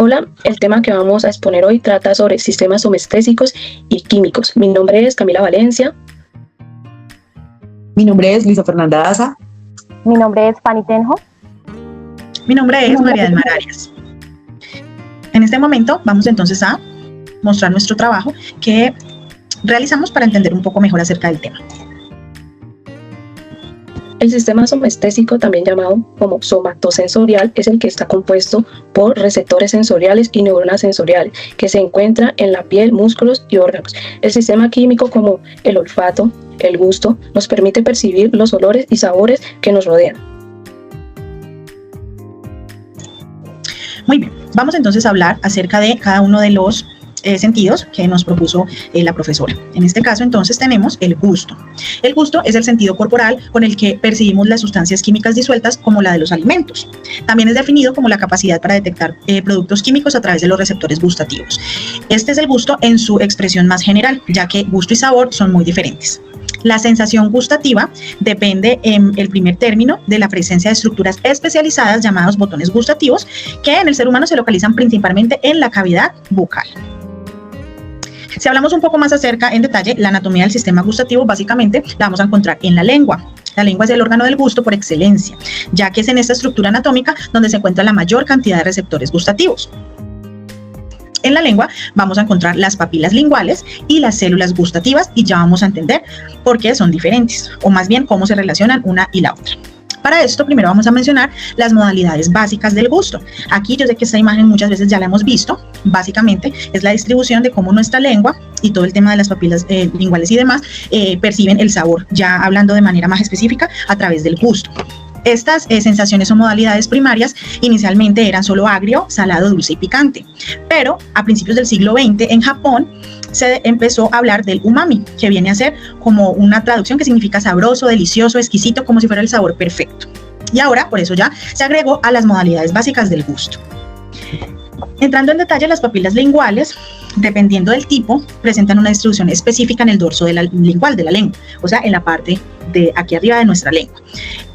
Hola, el tema que vamos a exponer hoy trata sobre sistemas somestésicos y químicos. Mi nombre es Camila Valencia. Mi nombre es Luisa Fernanda Daza. Mi nombre es Fanny Tenjo. Mi nombre es María del Mar Arias. En este momento vamos entonces a mostrar nuestro trabajo que realizamos para entender un poco mejor acerca del tema. El sistema somestésico, también llamado como somatosensorial, es el que está compuesto por receptores sensoriales y neuronas sensoriales que se encuentran en la piel, músculos y órganos. El sistema químico, como el olfato, el gusto, nos permite percibir los olores y sabores que nos rodean. Muy bien, vamos entonces a hablar acerca de cada uno de los sentidos que nos propuso la profesora. En este caso entonces tenemos el gusto. El gusto es el sentido corporal con el que percibimos las sustancias químicas disueltas como la de los alimentos. También es definido como la capacidad para detectar productos químicos a través de los receptores gustativos. Este es el gusto en su expresión más general, ya que gusto y sabor son muy diferentes. La sensación gustativa depende en el primer término de la presencia de estructuras especializadas llamadas botones gustativos que en el ser humano se localizan principalmente en la cavidad bucal. Si hablamos un poco más acerca en detalle, la anatomía del sistema gustativo básicamente la vamos a encontrar en la lengua. La lengua es el órgano del gusto por excelencia, ya que es en esta estructura anatómica donde se encuentra la mayor cantidad de receptores gustativos. En la lengua vamos a encontrar las papilas linguales y las células gustativas y ya vamos a entender por qué son diferentes, o más bien cómo se relacionan una y la otra. Para esto, primero vamos a mencionar las modalidades básicas del gusto. Aquí yo sé que esta imagen muchas veces ya la hemos visto. Básicamente es la distribución de cómo nuestra lengua y todo el tema de las papilas linguales y demás perciben el sabor, ya hablando de manera más específica a través del gusto. Estas sensaciones o modalidades primarias inicialmente eran solo agrio, salado, dulce y picante, pero a principios del siglo XX en Japón se empezó a hablar del umami, que viene a ser como una traducción que significa sabroso, delicioso, exquisito, como si fuera el sabor perfecto. Y ahora, por eso ya se agregó a las modalidades básicas del gusto. Entrando en detalle, las papilas linguales, dependiendo del tipo, presentan una distribución específica en el dorso lingual de la lengua, o sea, en la parte de aquí arriba de nuestra lengua.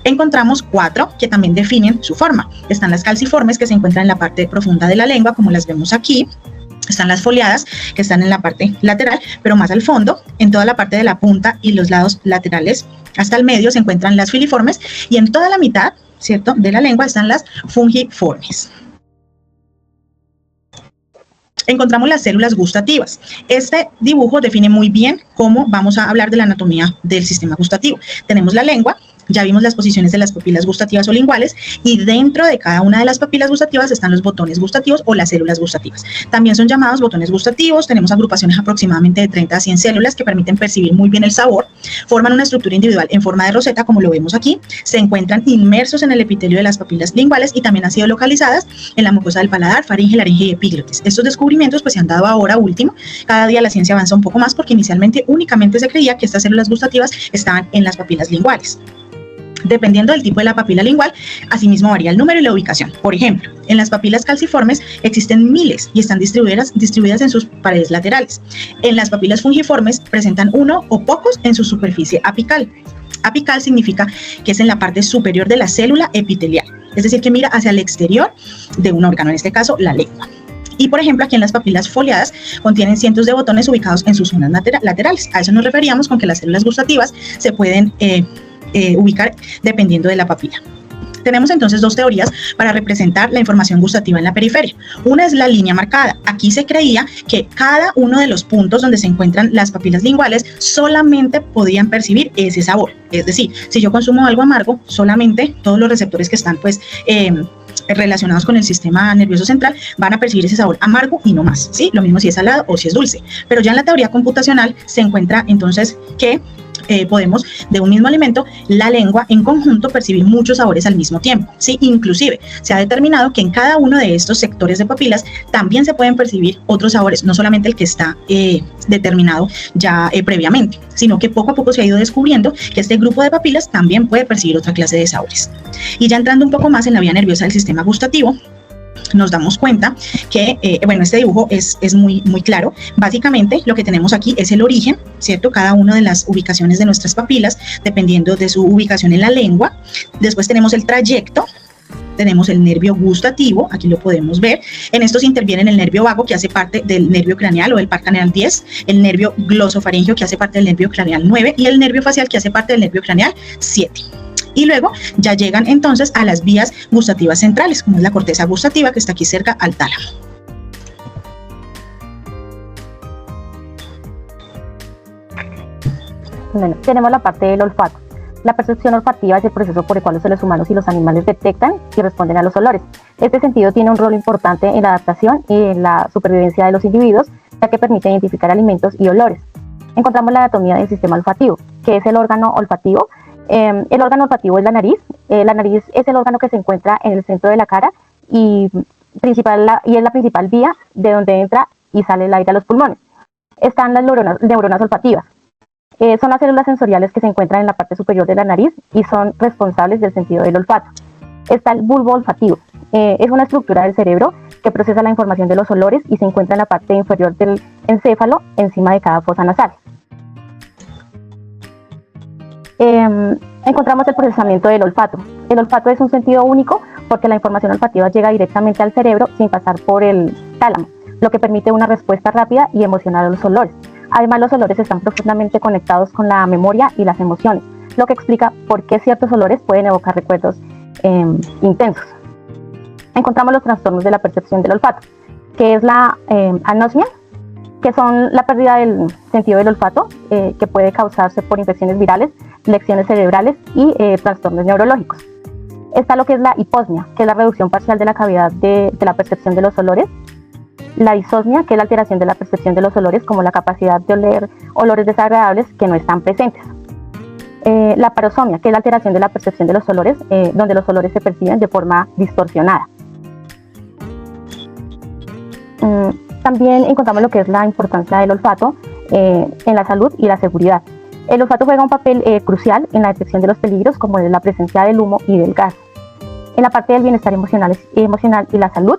Encontramos 4 que también definen su forma. Están las calciformes, que se encuentran en la parte profunda de la lengua, como las vemos aquí. Están las foliadas, que están en la parte lateral, pero más al fondo, en toda la parte de la punta y los lados laterales, hasta el medio se encuentran las filiformes, y en toda la mitad, ¿cierto?, de la lengua están las fungiformes. Encontramos las células gustativas. Este dibujo define muy bien cómo vamos a hablar de la anatomía del sistema gustativo. Tenemos la lengua. Ya vimos las posiciones de las papilas gustativas o linguales y dentro de cada una de las papilas gustativas están los botones gustativos o las células gustativas. También son llamados botones gustativos. Tenemos agrupaciones aproximadamente de 30 a 100 células que permiten percibir muy bien el sabor. Forman una estructura individual en forma de roseta, como lo vemos aquí. Se encuentran inmersos en el epitelio de las papilas linguales y también han sido localizadas en la mucosa del paladar, faringe, laringe y epiglotis. Estos descubrimientos pues se han dado ahora último. Cada día la ciencia avanza un poco más porque inicialmente únicamente se creía que estas células gustativas estaban en las papilas linguales. Dependiendo del tipo de la papila lingual, asimismo varía el número y la ubicación. Por ejemplo, en las papilas calciformes existen miles y están distribuidas en sus paredes laterales. En las papilas fungiformes presentan uno o pocos en su superficie apical. Apical significa que es en la parte superior de la célula epitelial, es decir, que mira hacia el exterior de un órgano, en este caso la lengua. Y por ejemplo, aquí en las papilas foliadas contienen cientos de botones ubicados en sus zonas laterales. A eso nos referíamos con que las células gustativas se pueden ubicar dependiendo de la papila. Tenemos entonces 2 teorías para representar la información gustativa en la periferia. Una es la línea marcada. Aquí se creía que cada uno de los puntos donde se encuentran las papilas linguales solamente podían percibir ese sabor. Es decir, si yo consumo algo amargo, solamente todos los receptores que están relacionados con el sistema nervioso central van a percibir ese sabor amargo y no más, ¿sí? Lo mismo si es salado o si es dulce. Pero ya en la teoría computacional se encuentra entonces que podemos de un mismo alimento, la lengua en conjunto percibir muchos sabores al mismo tiempo, ¿sí? Inclusive se ha determinado que en cada uno de estos sectores de papilas también se pueden percibir otros sabores, no solamente el que está determinado ya previamente, sino que poco a poco se ha ido descubriendo que este grupo de papilas también puede percibir otra clase de sabores. Y ya entrando un poco más en la vía nerviosa del sistema gustativo, nos damos cuenta que, este dibujo es muy claro. Básicamente lo que tenemos aquí es el origen, ¿cierto? Cada una de las ubicaciones de nuestras papilas, dependiendo de su ubicación en la lengua. Después tenemos el trayecto tenemos el nervio gustativo, aquí lo podemos ver. En estos intervienen el nervio vago, que hace parte del nervio craneal o del par craneal 10, el nervio glosofaringeo, que hace parte del nervio craneal 9, y el nervio facial, que hace parte del nervio craneal 7. Y luego ya llegan entonces a las vías gustativas centrales, como es la corteza gustativa, que está aquí cerca al tálamo. Bueno, tenemos la parte del olfato. La percepción olfativa es el proceso por el cual los seres humanos y los animales detectan y responden a los olores. Este sentido tiene un rol importante en la adaptación y en la supervivencia de los individuos, ya que permite identificar alimentos y olores. Encontramos la anatomía del sistema olfativo, que es el órgano olfativo. El órgano olfativo es la nariz. La nariz es el órgano que se encuentra en el centro de la cara y es la principal vía de donde entra y sale el aire a los pulmones. Están las neuronas olfativas. Son las células sensoriales que se encuentran en la parte superior de la nariz y son responsables del sentido del olfato. Está el bulbo olfativo. Es una estructura del cerebro que procesa la información de los olores y se encuentra en la parte inferior del encéfalo, encima de cada fosa nasal. Encontramos el procesamiento del olfato. El olfato es un sentido único porque la información olfativa llega directamente al cerebro sin pasar por el tálamo, lo que permite una respuesta rápida y emocional a los olores. Además, los olores están profundamente conectados con la memoria y las emociones, lo que explica por qué ciertos olores pueden evocar recuerdos intensos. Encontramos los trastornos de la percepción del olfato, que es la anosmia, que son la pérdida del sentido del olfato, que puede causarse por infecciones virales, lesiones cerebrales y trastornos neurológicos. Está lo que es la hiposmia, que es la reducción parcial de la cavidad de la percepción de los olores. La disosmia, que es la alteración de la percepción de los olores, como la capacidad de oler olores desagradables que no están presentes. La parosomia, que es la alteración de la percepción de los olores, donde los olores se perciben de forma distorsionada. También encontramos lo que es la importancia del olfato en la salud y la seguridad. El olfato juega un papel crucial en la detección de los peligros, como es la presencia del humo y del gas. En la parte del bienestar emocional y la salud,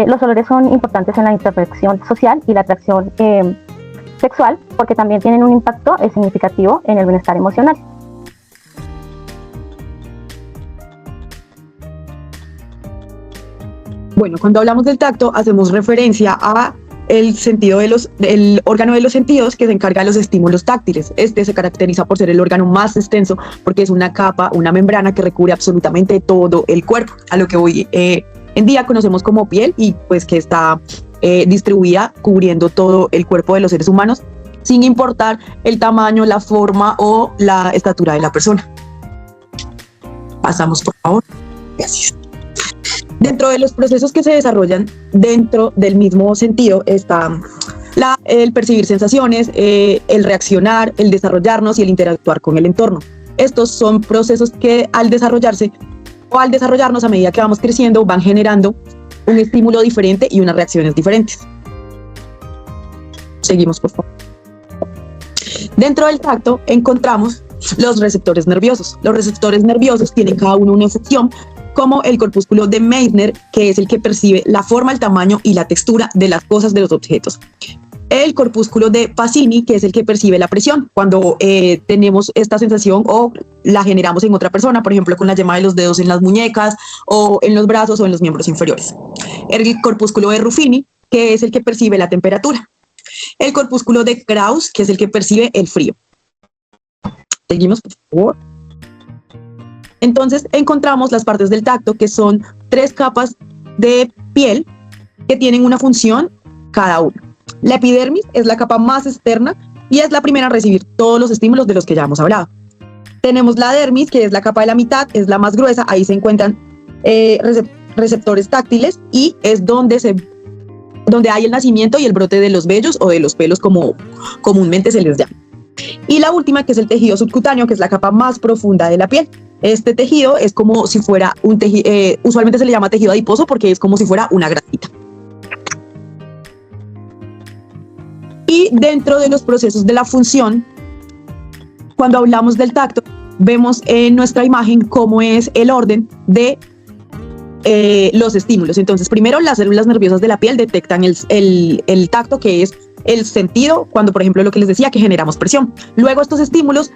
los olores son importantes en la interacción social y la atracción sexual, porque también tienen un impacto significativo en el bienestar emocional. Bueno, cuando hablamos del tacto, hacemos referencia a el órgano de los sentidos que se encarga de los estímulos táctiles. Este se caracteriza por ser el órgano más extenso porque es una capa, una membrana que recubre absolutamente todo el cuerpo, a lo que hoy en día conocemos como piel, y pues que está distribuida cubriendo todo el cuerpo de los seres humanos, sin importar el tamaño, la forma o la estatura de la persona. Pasamos, por favor. Gracias. Dentro de los procesos que se desarrollan dentro del mismo sentido está el percibir sensaciones, el reaccionar, el desarrollarnos y el interactuar con el entorno. Estos son procesos que al desarrollarnos a medida que vamos creciendo van generando un estímulo diferente y unas reacciones diferentes. Seguimos, por favor. Dentro del tacto encontramos los receptores nerviosos. Los receptores nerviosos tienen cada uno una función, como el corpúsculo de Meissner, que es el que percibe la forma, el tamaño y la textura de las cosas, de los objetos. El corpúsculo de Pacini, que es el que percibe la presión, cuando tenemos esta sensación o la generamos en otra persona, por ejemplo, con la yema de los dedos en las muñecas o en los brazos o en los miembros inferiores. El corpúsculo de Ruffini, que es el que percibe la temperatura. El corpúsculo de Krauss, que es el que percibe el frío. Seguimos, por favor. Entonces encontramos las partes del tacto, que son 3 capas de piel que tienen una función cada una. La epidermis es la capa más externa y es la primera a recibir todos los estímulos de los que ya hemos hablado. Tenemos la dermis, que es la capa de la mitad, es la más gruesa, ahí se encuentran receptores táctiles y es donde hay el nacimiento y el brote de los vellos o de los pelos, como comúnmente se les llama. Y la última, que es el tejido subcutáneo, que es la capa más profunda de la piel. Este tejido es como si fuera un tejido, usualmente se le llama tejido adiposo porque es como si fuera una grasita. Y dentro de los procesos de la función, cuando hablamos del tacto, vemos en nuestra imagen cómo es el orden de los estímulos. Entonces, primero las células nerviosas de la piel detectan el tacto, que es el sentido, cuando por ejemplo lo que les decía, que generamos presión. Luego estos estímulos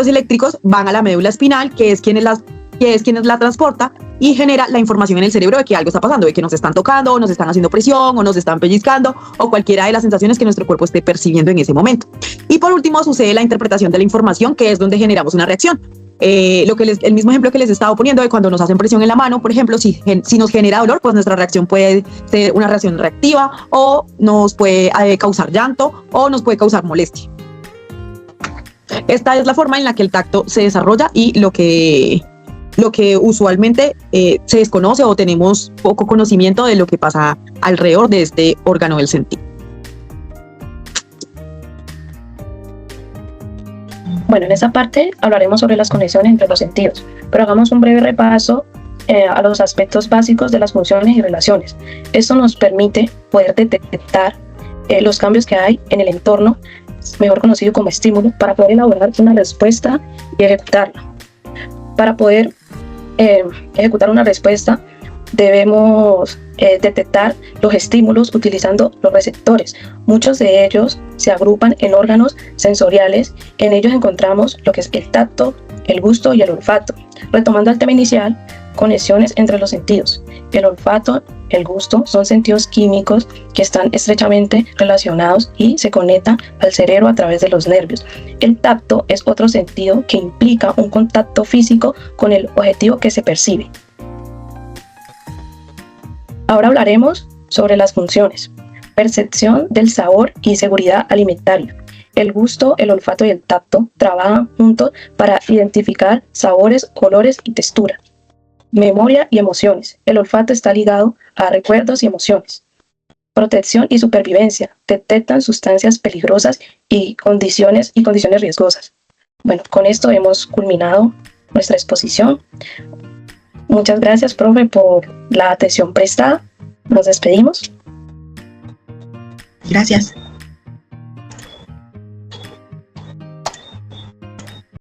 eléctricos van a la médula espinal, que es quien la transporta, y genera la información en el cerebro de que algo está pasando, de que nos están tocando, o nos están haciendo presión, o nos están pellizcando, o cualquiera de las sensaciones que nuestro cuerpo esté percibiendo en ese momento. Y por último sucede la interpretación de la información, que es donde generamos una reacción. El mismo ejemplo que les he estado poniendo de cuando nos hacen presión en la mano, por ejemplo, si nos genera dolor, pues nuestra reacción puede ser una reacción reactiva, o nos puede causar llanto, o nos puede causar molestia. Esta es la forma en la que el tacto se desarrolla y lo que usualmente se desconoce o tenemos poco conocimiento de lo que pasa alrededor de este órgano del sentido. Bueno, en esta parte hablaremos sobre las conexiones entre los sentidos, pero hagamos un breve repaso a los aspectos básicos de las funciones y relaciones. Esto nos permite poder detectar los cambios que hay en el entorno, mejor conocido como estímulo, para poder elaborar una respuesta y ejecutarla. Para poder ejecutar una respuesta debemos detectar los estímulos utilizando los receptores. Muchos de ellos se agrupan en órganos sensoriales. En ellos encontramos lo que es el tacto, el gusto y el olfato. Retomando el tema inicial, conexiones entre los sentidos. El olfato, el gusto son sentidos químicos que están estrechamente relacionados y se conectan al cerebro a través de los nervios. El tacto es otro sentido que implica un contacto físico con el objetivo que se percibe. Ahora hablaremos sobre las funciones. Percepción del sabor y seguridad alimentaria. El gusto, el olfato y el tacto trabajan juntos para identificar sabores, colores y texturas. Memoria y emociones. El olfato está ligado a recuerdos y emociones. Protección y supervivencia. Detectan sustancias peligrosas y condiciones riesgosas. Bueno, con esto hemos culminado nuestra exposición. Muchas gracias, profe, por la atención prestada. Nos despedimos. Gracias.